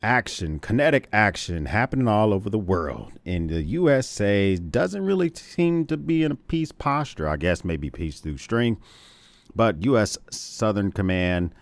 kinetic action happening all over the world. And the USA doesn't really seem to be in a peace posture. I guess maybe peace through strength. But U.S. Southern Command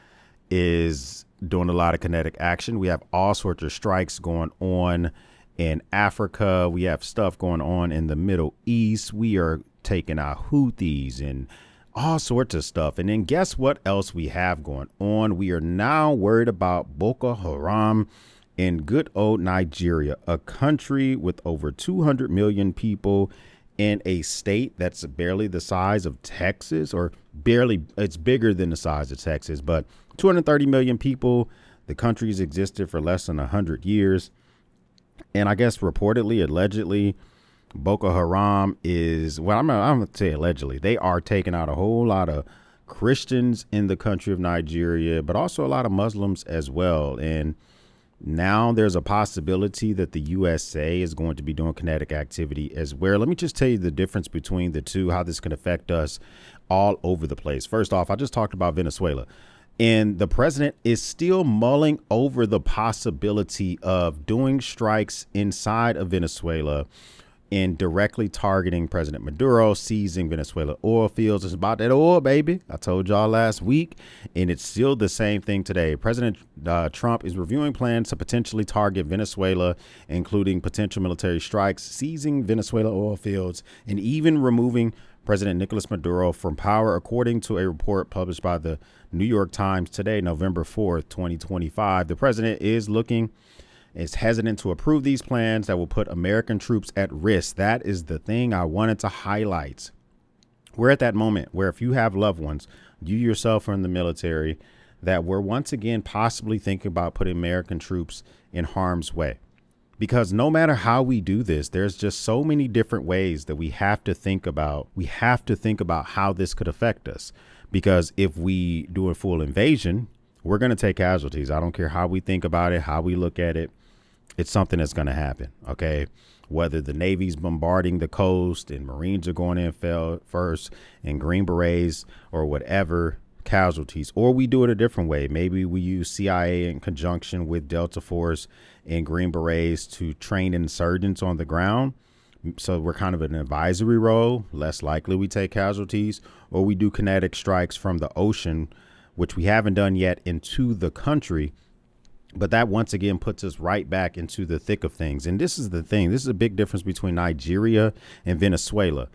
is doing a lot of kinetic action. We have all sorts of strikes going on in Africa. We have stuff going on in the Middle East. We are taking out Houthis and all sorts of stuff. And then guess what else we have going on? We are now worried about Boko Haram in good old Nigeria, a country with over 200 million people in a state that's barely the size of Texas, or barely, it's bigger than the size of Texas, but 230 million people. The country's existed for less than 100 years. And I guess reportedly, allegedly, Boko Haram is, well, I'm going to say allegedly, they are taking out a whole lot of Christians in the country of Nigeria, but also a lot of Muslims as well. And now there's a possibility that the USA is going to be doing kinetic activity as well. Let me just tell you the difference between the two, how this can affect us all over the place. First off, I just talked about Venezuela, and the president is still mulling over the possibility of doing strikes inside of Venezuela and directly targeting President Maduro, seizing Venezuela oil fields. It's about that oil, baby. I told y'all last week, and it's still the same thing today. President Trump is reviewing plans to potentially target Venezuela, including potential military strikes, seizing Venezuela oil fields, and even removing President Nicolas Maduro from power, according to a report published by the New York Times today, November 4th, 2025. The president is hesitant to approve these plans that will put American troops at risk. That is the thing I wanted to highlight. We're at that moment where if you have loved ones, you yourself are in the military, that we're once again possibly thinking about putting American troops in harm's way. Because no matter how we do this, there's just so many different ways that we have to think about. We have to think about how this could affect us. Because if we do a full invasion, we're going to take casualties. I don't care how we think about it, how we look at it. It's something that's going to happen. OK, whether the Navy's bombarding the coast and Marines are going in first and Green Berets or whatever, casualties, or we do it a different way. Maybe we use CIA in conjunction with Delta Force and Green Berets to train insurgents on the ground. So we're kind of an advisory role. Less likely we take casualties, or we do kinetic strikes from the ocean, which we haven't done yet, into the country. But that once again puts us right back into the thick of things. And this is the thing. This is a big difference between Nigeria and Venezuela.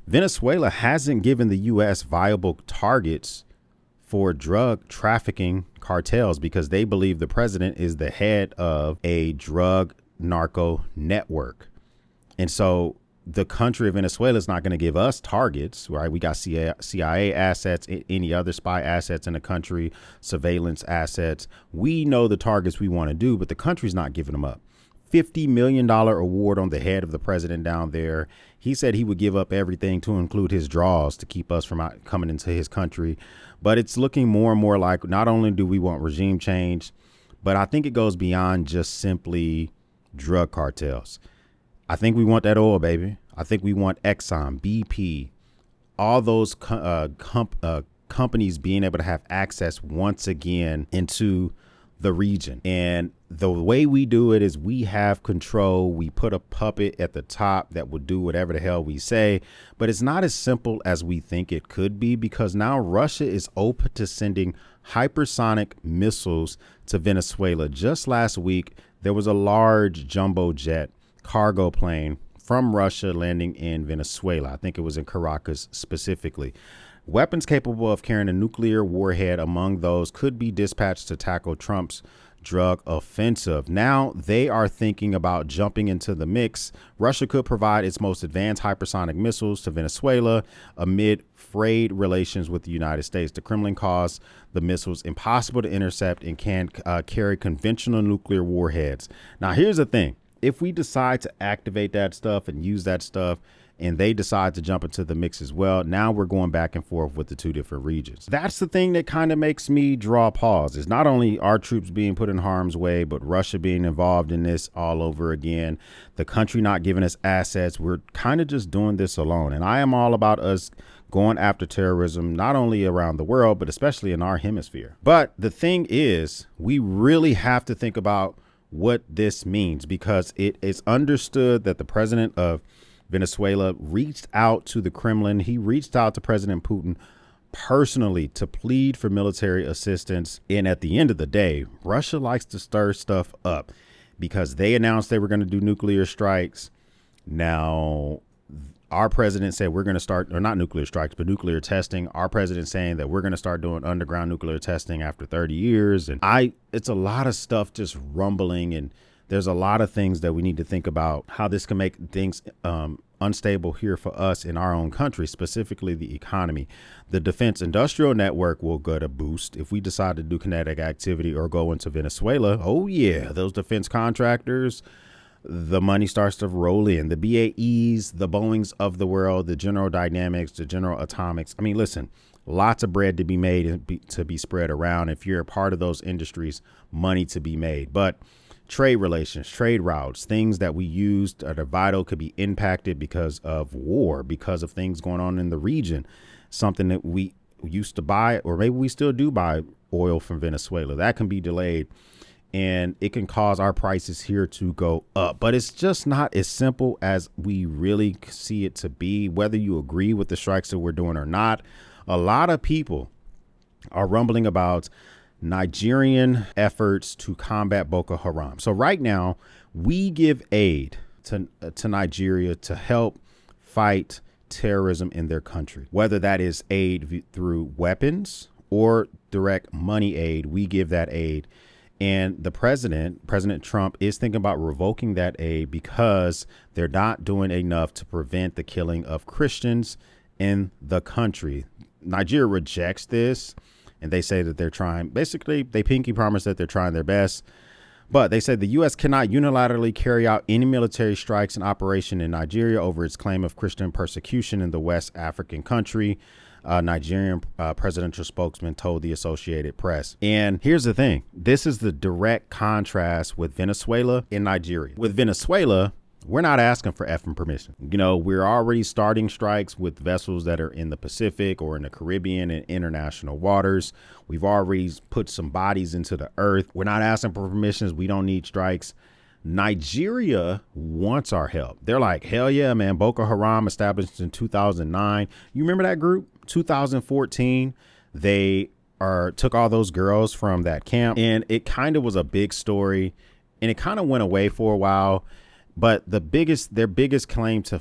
Venezuela hasn't given the U.S. viable targets for drug trafficking cartels because they believe the president is the head of a drug narco network. And so the country of Venezuela is not going to give us targets, right? We got CIA assets, any other spy assets in the country, surveillance assets. We know the targets we want to do, but the country's not giving them up. $50 million award on the head of the president down there. He said he would give up everything to include his draws to keep us from coming into his country. But it's looking more and more like not only do we want regime change, but I think it goes beyond just simply drug cartels. I think we want that oil, baby. I think we want Exxon, BP, all those companies being able to have access once again into the region. And the way we do it is we have control. We put a puppet at the top that will do whatever the hell we say. But it's not as simple as we think it could be, because now Russia is open to sending hypersonic missiles to Venezuela. Just last week, there was a large jumbo jet cargo plane from Russia landing in Venezuela. I think it was in Caracas specifically. Weapons capable of carrying a nuclear warhead among those could be dispatched to tackle Trump's drug offensive. Now they are thinking about jumping into the mix. Russia could provide its most advanced hypersonic missiles to Venezuela amid frayed relations with the United States. The Kremlin calls the missiles impossible to intercept and can carry conventional nuclear warheads. Now, here's the thing. If we decide to activate that stuff and use that stuff, and they decide to jump into the mix as well, now we're going back and forth with the two different regions. That's the thing that kind of makes me draw pause, is not only our troops being put in harm's way, but Russia being involved in this all over again, the country not giving us assets. We're kind of just doing this alone. And I am all about us going after terrorism, not only around the world, but especially in our hemisphere. But the thing is, we really have to think about what this means, because it is understood that the president of Venezuela reached out to the Kremlin. He reached out to President Putin personally to plead for military assistance. And at the end of the day, Russia likes to stir stuff up because they announced they were going to do nuclear strikes. Now, our president said we're going to start, or not nuclear strikes, but nuclear testing. Our president saying that we're going to start doing underground nuclear testing after 30 years. And it's a lot of stuff just rumbling. And there's a lot of things that we need to think about how this can make things unstable here for us in our own country, specifically the economy. The defense industrial network will get a boost if we decide to do kinetic activity or go into Venezuela. Oh, yeah, those defense contractors, the money starts to roll in. The BAEs, the Boeings of the world, the General Dynamics, the General Atomics. I mean, listen, lots of bread to be made and to be spread around. If you're a part of those industries, money to be made. But trade relations, trade routes, things that we used that are vital could be impacted because of war, because of things going on in the region. Something that we used to buy, or maybe we still do buy oil from Venezuela, that can be delayed. And it can cause our prices here to go up. But it's just not as simple as we really see it to be, whether you agree with the strikes that we're doing or not. A lot of people are rumbling about Nigerian efforts to combat Boko Haram. So right now, we give aid to Nigeria to help fight terrorism in their country, whether that is aid through weapons or direct money aid. We give that aid. And the President Trump, is thinking about revoking that aid because they're not doing enough to prevent the killing of Christians in the country. Nigeria rejects this, and they say that they're trying. Basically, they pinky promise that they're trying their best. But they said the U.S. cannot unilaterally carry out any military strikes in operation in Nigeria over its claim of Christian persecution in the West African country. Nigerian presidential spokesman told the Associated Press. And here's the thing. This is the direct contrast with Venezuela and Nigeria. With Venezuela, we're not asking for effing permission. You know, we're already starting strikes with vessels that are in the Pacific or in the Caribbean and international waters. We've already put some bodies into the earth. We're not asking for permissions. We don't need strikes. Nigeria wants our help. They're like, hell yeah, man. Boko Haram, established in 2009. You remember that group? 2014, they took all those girls from that camp, and it kind of was a big story, and it kind of went away for a while. But their biggest claim to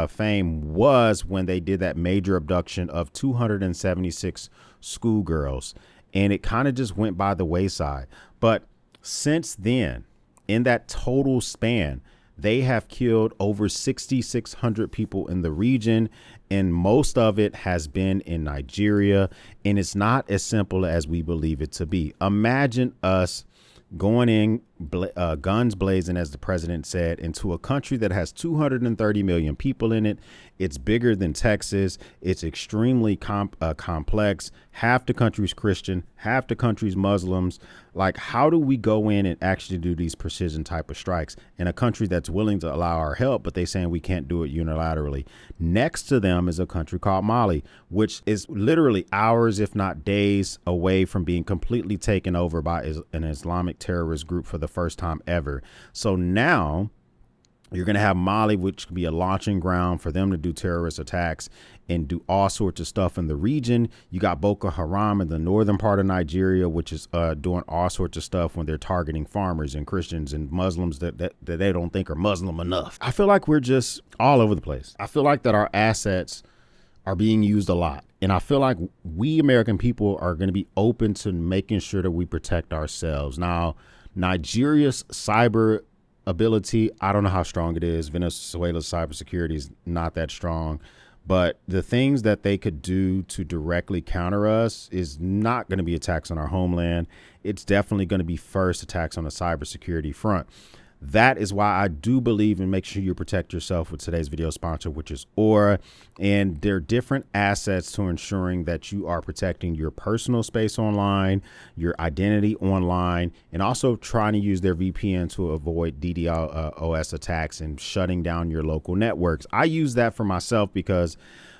fame was when they did that major abduction of 276 schoolgirls, and it kind of just went by the wayside. But since then, in that total span, they have killed over 6,600 people in the region, and most of it has been in Nigeria. And it's not as simple as we believe it to be. Imagine us going in guns blazing, as the president said, into a country that has 230 million people in it. It's bigger than Texas. It's extremely complex. Half the country's Christian, half the country's Muslims. Like, how do we go in and actually do these precision type of strikes in a country that's willing to allow our help, but they saying we can't do it unilaterally? Next to them is a country called Mali, which is literally hours, if not days, away from being completely taken over by an Islamic terrorist group for the first time ever. So now you're going to have Mali, which could be a launching ground for them to do terrorist attacks and do all sorts of stuff in the region. You got Boko Haram in the northern part of Nigeria, which is doing all sorts of stuff when they're targeting farmers and Christians and Muslims that they don't think are Muslim enough. I feel like we're just all over the place. I feel like that our assets are being used a lot. And I feel like we American people are going to be open to making sure that we protect ourselves. Now, Nigeria's cyber ability, I don't know how strong it is. Venezuela's cybersecurity is not that strong, but the things that they could do to directly counter us is not going to be attacks on our homeland. It's definitely going to be first attacks on the cybersecurity front. That is why I do believe in make sure you protect yourself with today's video sponsor, which is Aura. And there are different assets to ensuring that you are protecting your personal space online, your identity online, and also trying to use their VPN to avoid DDoS attacks and shutting down your local networks. I use that for myself because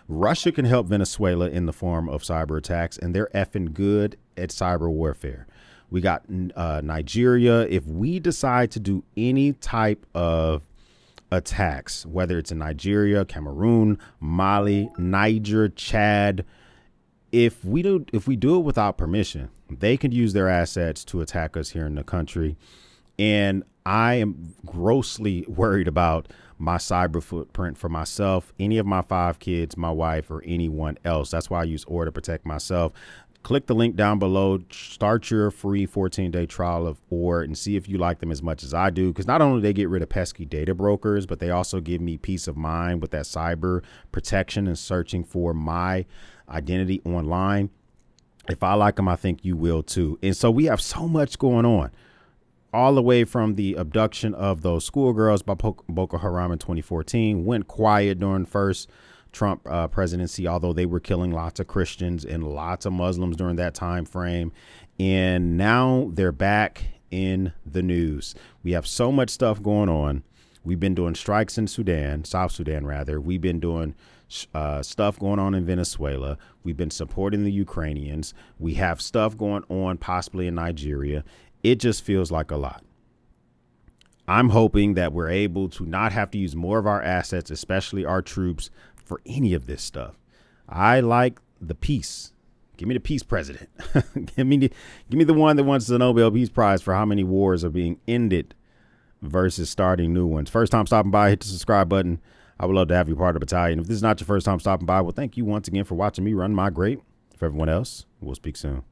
Russia can help Venezuela in the form of cyber attacks, and they're effing good at cyber warfare. We got Nigeria. If we decide to do any type of attacks, whether it's in Nigeria, Cameroon, Mali, Niger, Chad, if we do it without permission, they can use their assets to attack us here in the country. And I am grossly worried about my cyber footprint for myself, any of my 5 kids, my wife, or anyone else. That's why I use OR to protect myself. Click the link down below, start your free 14-day trial of OR and see if you like them as much as I do. Because not only do they get rid of pesky data brokers, but they also give me peace of mind with that cyber protection and searching for my identity online. If I like them, I think you will too. And so we have so much going on, all the way from the abduction of those schoolgirls by Boko Haram in 2014, went quiet during first Trump presidency, although they were killing lots of Christians and lots of Muslims during that time frame. And now they're back in the news. We have so much stuff going on. We've been doing strikes in Sudan, South Sudan, rather. We've been doing stuff going on in Venezuela. We've been supporting the Ukrainians. We have stuff going on possibly in Nigeria. It just feels like a lot. I'm hoping that we're able to not have to use more of our assets, especially our troops, for any of this stuff. I like the peace. Give me the peace president. give me the one that wants the Nobel Peace Prize for how many wars are being ended versus starting new ones. First time stopping by, hit the subscribe button. I would love to have you part of the battalion. If this is not your first time stopping by, well, thank you once again for watching me run my great. For everyone else, we'll speak soon.